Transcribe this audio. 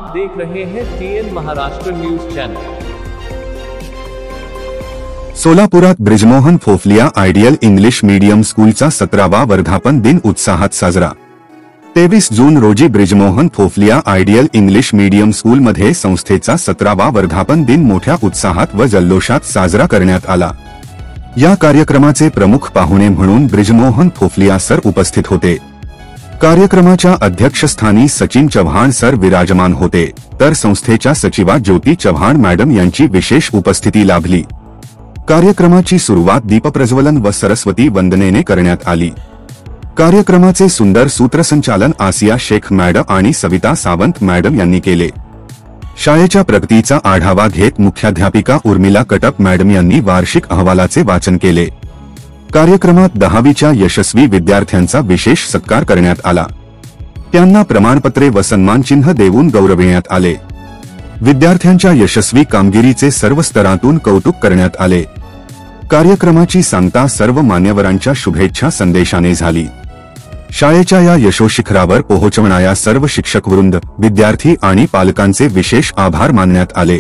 आप देख रहे हैं TN महाराष्ट्र न्यूज चैनल। सोलापुरात ब्रिजमोहन फोफलिया आयडियल इंग्लिश मीडियम स्कूलचा 17वा वर्धापन दिन उत्साहात साजरा। 23 जून रोजी ब्रिजमोहन फोफलिया आयडियल इंग्लिश मीडियम स्कूलमध्ये संस्थेचा 17वा वर्धापन दिन मोठ्या उत्साहात व जल्लोषात साजरा करण्यात आला। या कार्यक्रमाचे प्रमुख पाहुणे म्हणून ब्रिजमोहन फोफलिया सर उपस्थित होते। कार्यक्रमाच्या अध्यक्षस्थानी सचिन चव्हाण सर विराजमान होते, तर संस्थेच्या सचिवा ज्योती चव्हाण मॅडम यांची विशेष उपस्थिती लाभली। कार्यक्रमाची सुरुवात दीपप्रज्वलन व सरस्वती वंदनेने करण्यात आली। कार्यक्रमाचे सुंदर सूत्रसंचालन आसिया शेख मॅडम आणि सविता सावंत मॅडम यांनी केले। शाळेच्या प्रगतीचा आढावा घेत मुख्याध्यापिका उर्मिला कटप मॅडम यांनी वार्षिक अहवालाचे वाचन केले। कार्यक्रमात 10वीच्या यशस्वी विद्यार्थ्यांचा विशेष सत्कार करण्यात आला। त्यांना प्रमाणपत्रे व सन्मानचिन्ह देऊन गौरविण्यात आले। विद्यार्थ्यांच्या यशस्वी कामगिरीचे सर्व स्तरातून कौतुक करण्यात आले। कार्यक्रमाची सांगता सर्व मान्यवरांच्या शुभेच्छा संदेशाने झाली। शाळेच्या या यशोशिखरावर पोहोचवणाऱ्या सर्व शिक्षकवृंद, विद्यार्थी आणि पालकांचे विशेष आभार मानण्यात आले।